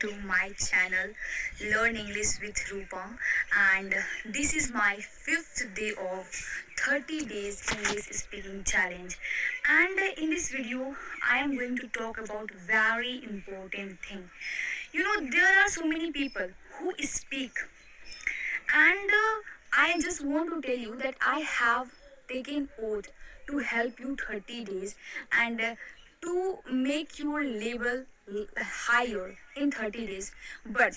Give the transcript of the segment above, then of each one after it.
to my channel Learn English with Rupam, and this is my 5th day of 30 days English speaking challenge. And in this video I am going to talk about very important thing. There are so many people who speak, and I just want to tell you that I have taken oath to help you 30 days and to make your level higher in 30 days. But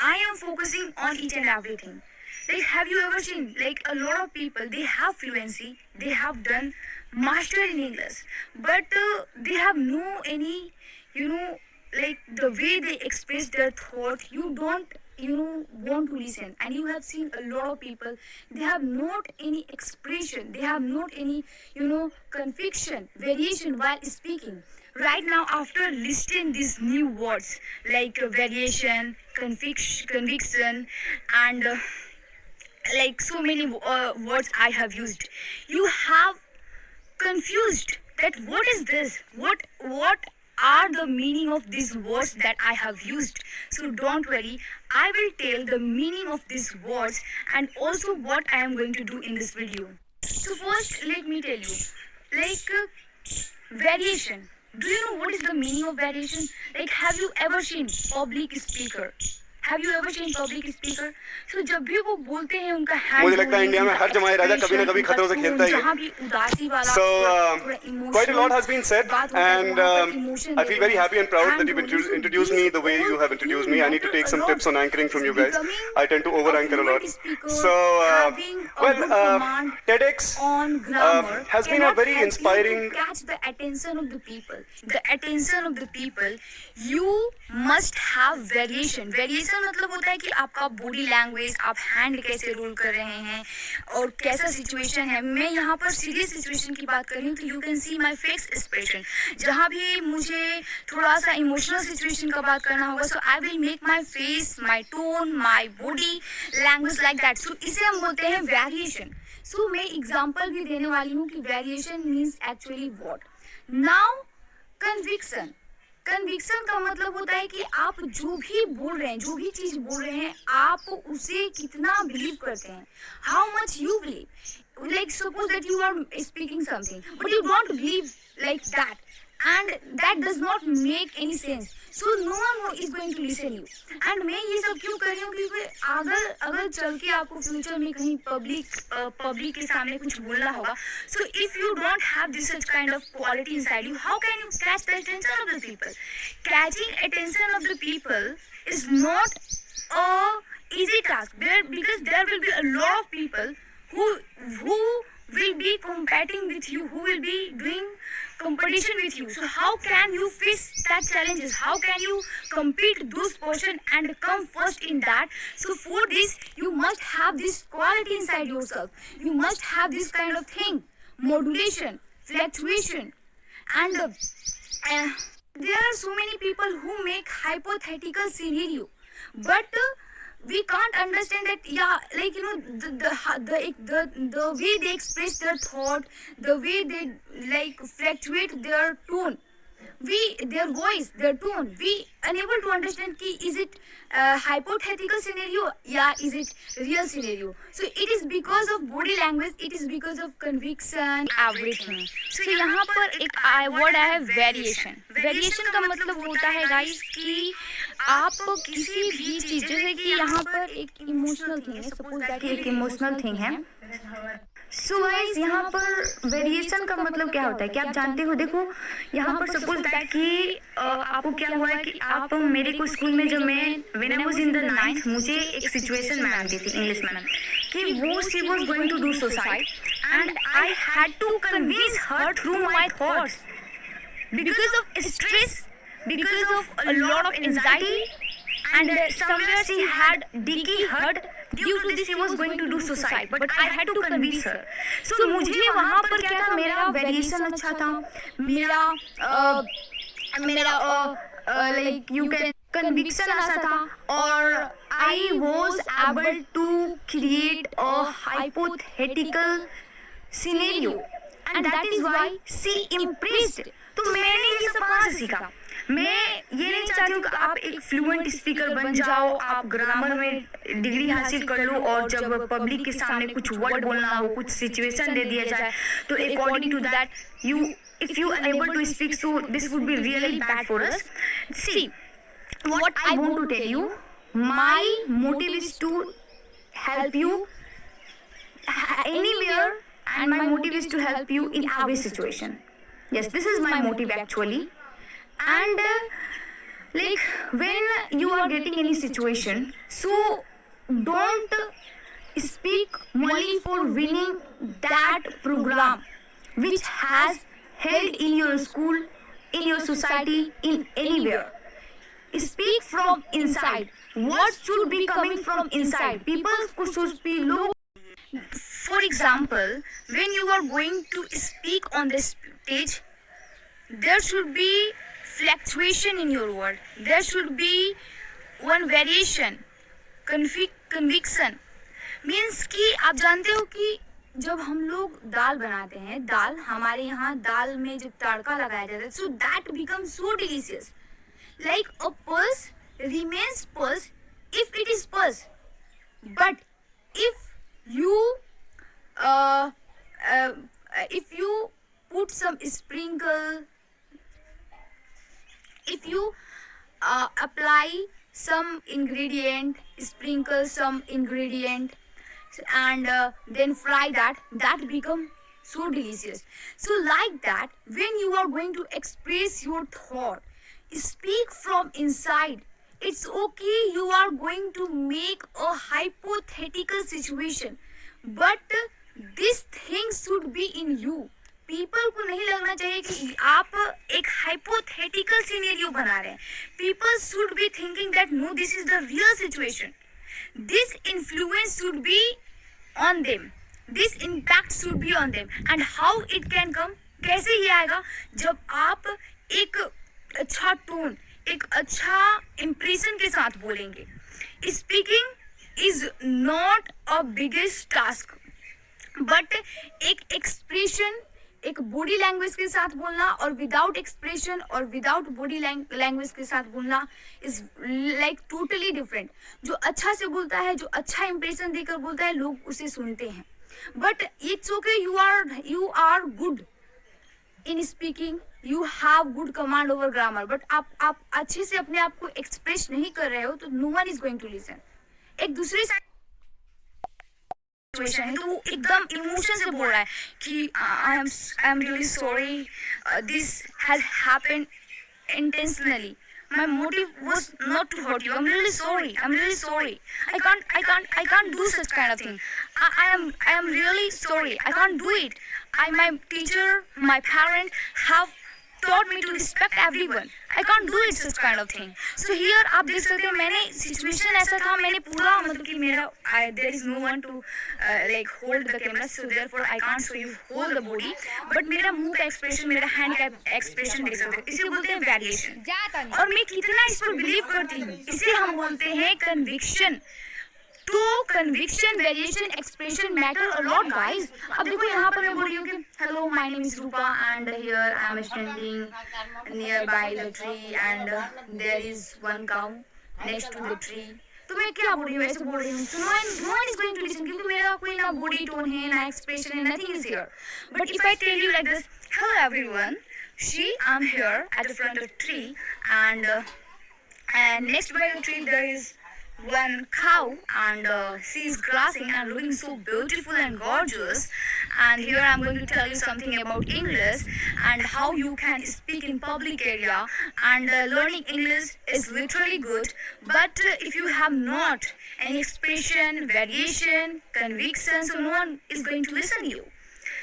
I am focusing on each and everything. Like, have you ever seen, like, a lot of people, they have fluency, they have done master in English, but they have no any, like, the way they express their thought, you don't want to listen. And you have seen a lot of people, they have not any expression, they have not any conviction, variation while speaking. Right now, after listing these new words like variation, conviction, and like so many words I have used, you have confused that what is this, what are the meaning of these words that I have used. So don't worry, I will tell the meaning of these words and also what I am going to do in this video. So first, let me tell you, like, variation. Do you know what is the meaning of variation? Like, have you ever seen public speaker? Have you ever seen public speaker? So जब भी वो बोलते हैं उनका hand, मुझे लगता है India में हर जमाई राजा कभी ना कभी खतरों से खेलता ही है. So quite a lot has been said, and I feel very happy and proud that you've introduced me the way you have introduced me. I need to take some tips on anchoring from you guys. I tend to over anchor a lot. So TEDx has been a very inspiring. Catch the attention of the people. The attention of the people. You must have variation. Variation मतलब होता है कि आपका body language, आप hand कैसे role कर रहे हैं और कैसा सिचुएशन है. मैं यहाँ पर सीरियस सिचुएशन की बात कर रही हूँ, तो you can see my face expression. जहाँ भी मुझे थोड़ा सा इमोशनल सिचुएशन का बात करना होगा, so I will make my face, my tone, my body language like that. So इसे हम बोलते हैं वेरिएशन. सो मैं एग्जाम्पल भी देने वाली हूँ कि variation means actually what. Now conviction. Conviction का मतलब होता है कि आप जो भी बोल रहे हैं, जो भी चीज बोल रहे हैं, आप उसे कितना बिलीव करते हैं. How much you believe. Like, suppose that you are speaking something but you don't believe like that, and that does not make any sense, so no one is going to listen you. And मैं ये सब क्यों कर रही हूँ, क्योंकि अगर चल के आपको फ्यूचर में कहीं पब्लिक के सामने कुछ बोलना होगा, so if you don't have this such kind of quality inside you, how can you catch the attention of the people? Catching attention of the people is not a easy task there, because there will be a lot of people who will be competing with you, who will be doing competition with you. So how can you face that challenges? How can you compete those portion and come first in that? So for this, you must have this quality inside yourself. You must have this kind of thing, modulation, fluctuation, and there are so many people who make hypothetical scenario, but we can't understand that. The way they express their thought, the way they like fluctuate their tone, their voice, their tone, we unable to understand ki is it hypothetical scenario, is it real scenario. So it is because of body language, it is because of conviction, everything. So यहाँ पर एक word है variation. Variation का मतलब होता है guys कि आप किसी भी चीज, जैसे कि यहाँ पर एक इमोशनल थिंग है, सपोज दैट एक इमोशनल थिंग है. सो गाइस, यहाँ पर वेरिएशन का मतलब क्या होता है कि आप जानते हो, देखो यहाँ पर सपोज दैट कि आपको क्या हुआ है कि आप मेरे को स्कूल में, जब मैं when I was in the 9th, मुझे एक सिचुएशन मैम दी थी, इंग्लिश मैम, कि वो she was going to do suicide and I had to convince her through my thoughts because of stress, because of a lot of anxiety, and somewhere she had deeply hurt. Due to this she was going to do suicide, but I had to convince her. So मुझे वहाँ पर क्या था, मेरा variation अच्छा था, मेरा like you can conviction अच्छा था, और I was able to create a hypothetical scenario, and that is why she impressed. तो मैंने ये सब कहाँ से सीखा? मैं ये नहीं चाहती हूँ कि आप एक फ्लुएंट स्पीकर बन जाओ, आप ग्रामर में डिग्री हासिल कर लो और जब पब्लिक के सामने कुछ वर्ड बोलना हो, कुछ सिचुएशन दे दिया जाए तो according to that you if you unable to speak, so this would be really bad for us. See, what I want to tell you, my motive is to help you anywhere and my motive is to help you in every situation. Yes, this is my motive actually. And like when you are getting any situation, so don't speak only for winning that program which has held in your school, in your society, in anywhere. Speak from inside. What should be coming from inside? People should be low. For example, when you are going to speak on the stage, there should be fluctuation in your word. There should be one variation, conviction. Means कि आप जानते हो कि जब हम लोग दाल बनाते हैं, दाल हमारे यहाँ दाल में जब तड़का लगाया जाता है, so that becomes so delicious. Like a pulse remains pulse if it is pulse, but if you put some sprinkle, if you apply some ingredient, sprinkle some ingredient and then fry that become so delicious. So like that, when you are going to express your thought, speak from inside. It's okay, you are going to make a hypothetical situation, but this thing should be in you. People को नहीं लगना चाहिए कि आप एक hypothetical scenario बना रहे हैं. People should be thinking that no, this is the real situation. This influence should be on them. This impact should be on them. And how it can come? कैसे ये आएगा? जब आप एक अच्छा टोन, एक अच्छा इम्प्रेशन के साथ बोलेंगे. Speaking is not a biggest task, but एक एक्सप्रेशन, एक बॉडी लैंग्वेज के साथ बोलना और विदाउट एक्सप्रेशन और विदाउट बॉडी लैंग्वेज के साथ बोलना इज लाइक टोटली डिफरेंट. जो अच्छा से बोलता है, जो अच्छा इंप्रेशन देकर बोलता है, लोग उसे सुनते हैं. But it's okay, you are good in speaking, you have good command over grammar, but आप अच्छे से अपने आप को एक्सप्रेस नहीं कर रहे हो तो no one is going to listen. एक दूसरे सिचुएशन है तो वो एकदम इमोशन से बोल रहा है कि I am really sorry, this has happened intentionally, my motive was not to hurt you, I'm really sorry, I can't do such kind of thing, I am really sorry, I can't do it. My teacher, my parent have taught me to respect everyone, I can't do it such kind of thing. So here आप देख सकते हैं, मैंने situation ऐसा था, मैंने पूरा मतलब कि मेरा there is no one to like hold the camera, so therefore I can't show you hold the body, but मेरा मुंह का expression, मेरा hand का expression देख सकते हैं. इसे बोलते हैं variation. और मैं कितना इस पर बिलीव करती हूँ, इसे हम बोलते हैं conviction. तो conviction, variation, expression matter a lot, guys. अब देखो यहाँ पर मैं बोल रही हूँ कि hello, my name is Rupa and here I am standing nearby the tree and there is one cow next to the tree. तो मैं क्या बोल रही हूँ, ऐसे बोल रही हूँ. So no one is going to listen क्योंकि मेरा कोई ना body tone है, ना expression है, nothing is here. But if I tell you like this, hello everyone, I'm here at the front of the tree and next by the tree there is one cow and she is grassing and looking so beautiful and gorgeous. And here I'm going to tell you something about English and how you can speak in public area. And learning English is literally good, but if you have not any expression, variation, conviction, so no one is going to listen to you.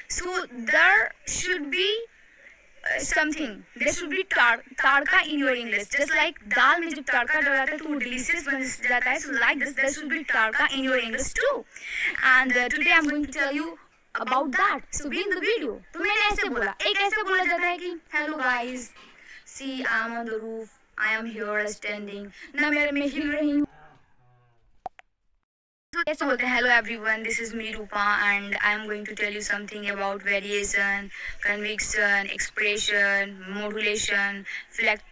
So there should be something, there should be tadka in your English, just like दाल में जब तड़का डलाता है तो वो delicious बन जाता है. So like this, there should be tadka in your English too. And today I'm going to tell you about that. So be in the video. तो मैंने ऐसे बोला, एक ऐसे बोला जाता है कि hello guys, see I'm on the roof, I am here standing. ना मैं हिल रही हूँ. So कैसे बोलते हैं, hello everyone, this is me Rupa and I am going to tell you something about variation, conviction, expression, modulation,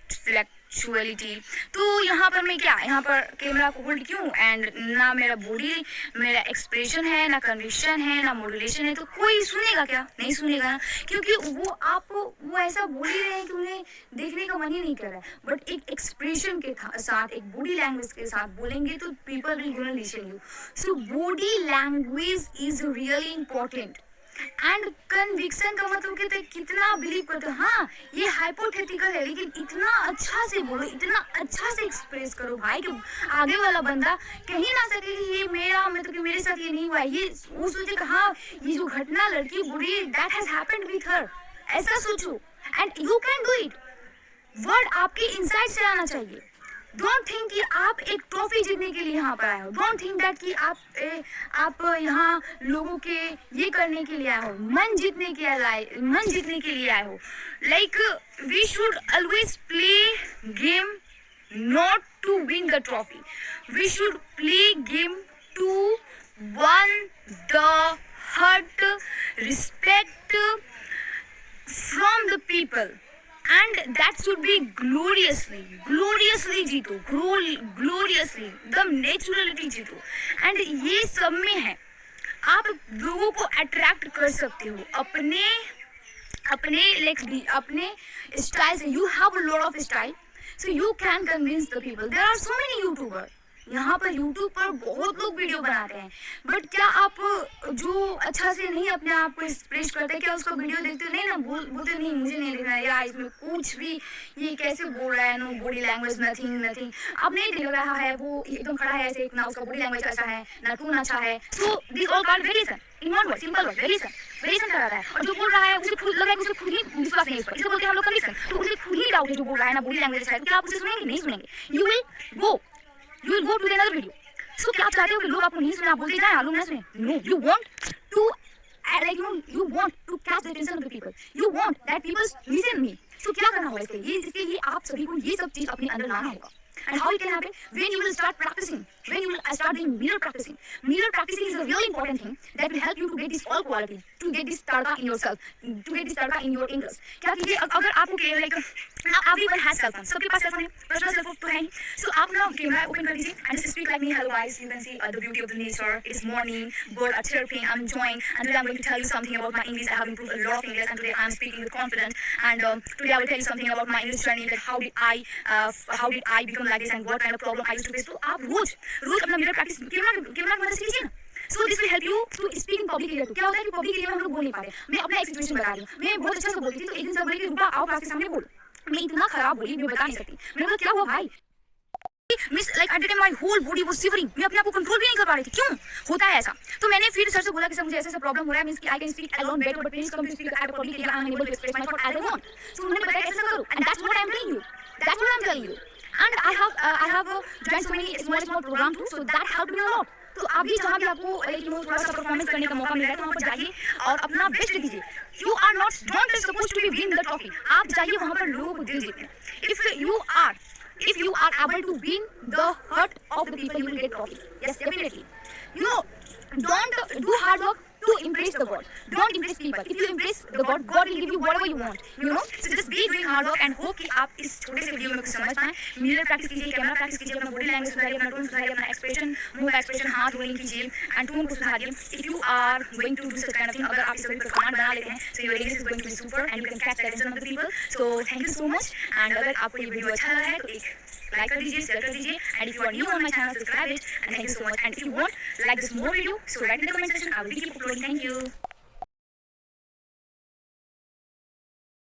फ्लैक्चुअलिटी। तो यहाँ पर मैं क्या, यहाँ पर कैमरा को होल्ड क्यों, एंड ना मेरा बॉडी, मेरा एक्सप्रेशन है, ना कन्विक्शन है, ना मॉड्यूलेशन है, तो कोई सुनेगा क्या? नहीं सुनेगा ना, क्योंकि वो ऐसा बोल ही रहे हैं कि उन्हें देखने का मन ही नहीं कर रहा है। बट एक एक्सप्रेशन के साथ, एक बॉडी लैंग्वेज के साथ बोलेंगे तो people will gonna listen you. So body language is really important. And conviction का मतलब कहते हैं कितना बिलीव करते हो। हाँ, ये हाइपोथेटिकल है, लेकिन इतना अच्छा से बोलो, इतना अच्छा से एक्सप्रेस करो भाई कि आगे वाला बंदा कहीं ना सके कि ये मेरा, मतलब कि मेरे साथ ये नहीं हुआ है, ये वो सोचे कि हाँ ये जो घटना लड़की बुरी, that has happened with her, ऐसा सोचो and you can do it. Word आपके इनसाइड से आना चाहिए। डोंट थिंक कि आप एक ट्रॉफी जीतने के लिए यहाँ पर आए हो। डोंट थिंक दैट कि आप यहाँ लोगों के ये करने के लिए आए हो, मन जीतने के लिए आए हो। Like we should always play game not to win the trophy, we should play game to won the heart, respect from the people, and that should be gloriously जीतो, gloriously एकदम नेचुरलिटी जीतो। एंड ये सब में है, आप लोगों को अट्रैक्ट कर सकते हो अपने स्टाइल से। You have a lot of style, so you can convince the people. There are so many YouTuber, यहाँ पर यूट्यूब पर बहुत लोग वीडियो बनाते हैं, बट क्या आप जो अच्छा से नहीं अपने आप को एक्सप्रेस करते, क्या उसका वीडियो देखते हो? नहीं ना, बोलते नहीं, मुझे नहीं देखना यार, इसमें कुछ भी ये कैसे बोल रहा है, नो बॉडी लैंग्वेज, नथिंग। अब नहीं देख रहा है, वो एकदम खड़ा है ऐसे, ना उसका बॉडी लैंग्वेज अच्छा है, ना टून अच्छा है। So this all called variation in one word, simple word, variation कर रहा है। और जो बोल रहा है उसे खुद लग रहा है कि उसे खुद ही विश्वास नहीं है, इसको बोलते हैं हम लोग कन्विक्शन। तो उसे खुद ही डाउट है जो बोल रहा है, ना बॉडी लैंग्वेज अच्छा है, तो क्या आप उसे सुनेंगे? नहीं सुनेंगे। You will go to another video. So क्या आप चाहते हो कि लोग आपको नहीं सुने, आप बोलते जाएं लोग ना सुने? No, you want to you want to catch the attention of the people. You want that people listen me. So क्या करना होगा इसके लिए आप सभी को ये सब चीज अपने अंदर लाना होगा। And how it can happen? When you will start practicing, when you will start doing mirror practicing. Mirror practicing is a really important thing that will help you to get this all quality, to get this tadka in yourself, to get this tadka in your English. क्या कीजिए, अगर आपको like everyone has cell phone, सबके पास cell phone है, personal cell phone तो है ही। So आप ना कैमरा ओपन कर लीजिए and just speak like me. Hello guys, you can see the beauty of the nature. It's morning, bird are chirping, I'm enjoying, and today I'm going to tell you something about my English. I have improved a lot of English, and today I'm speaking with confidence. And today I will tell you something about my English journey, that how did I become like this and what kind of problem I used to face. तो आप रोज अपना mirror practice camera की मदद से कीजिए ना। So this will help you to speak in public area too. क्या होता है कि पब्लिक एरिया में हम लोग बोल नहीं पाते। मैं अपना एक सिचुएशन बता रही हूँ, मैं बहुत अच्छा से बोलती थी, तो एक दिन सब बोले कि रूपा आओ क्लास के सामने बोल। मैं इतना खराब बोली, मैं बता नहीं सकती। मैंने बोला क्या हुआ भाई? Miss like at the time my whole body was shivering, मैं अपने आप को कंट्रोल भी नहीं कर पा रही थी। क्यों होता है ऐसा? तो मैंने फिर सर से बोला कि सर मुझे ऐसा प्रॉब्लम हो रहा है, मींस कि I can speak alone better but please come to speak at public area, I am unable to express my thought as I want. So उन्होंने बताया कैसे करो, and that's what I am telling you. And I have joined so many small program too, so that helped me a lot. तो अभी जहाँ भी आपको थोड़ा सा परफॉर्मेंस करने का मौका मिल रहा है, तो वहाँ पर जाइए और अपना बेस्ट दीजिए। You are not supposed to be win the trophy. आप जाइए वहाँ पर लोगों को दिल जीतने। If you are able to win the heart of the people, you will get trophy. Yes, definitely. Don't do hard work to impress the God. Don't impress people. If you impress the God, God will give you whatever you want. So just be doing hard work and hope कि आप इस छोटे से video में कुछ समझ पाएं। Mirror practice कीजिए, कैमरा प्रैक्टिस कीजिए, अपना बॉडी लैंग्वेज सुधारिए, अपना टोन सुधारिए, अपना एक्सप्रेशन, मुंह का एक्सप्रेशन, हाथ रोलिंग कीजिए एंड टोन को सुधारिए। If you are going to do such kind of thing, अगर आप इस सभी पर कमांड बना लेते हैं, so your English is going to be super and you can catch the attention of the people. So thank you so much. And अगर आपको ये वीडियो अच्छा लगा है तो एक लाइक कर दीजिए, शेयर कर दीजिए, and if you are new on my channel, subscribe it, and thank you so much. And if you want like this more video, so write in the comment section, I will keep uploading. Thank you.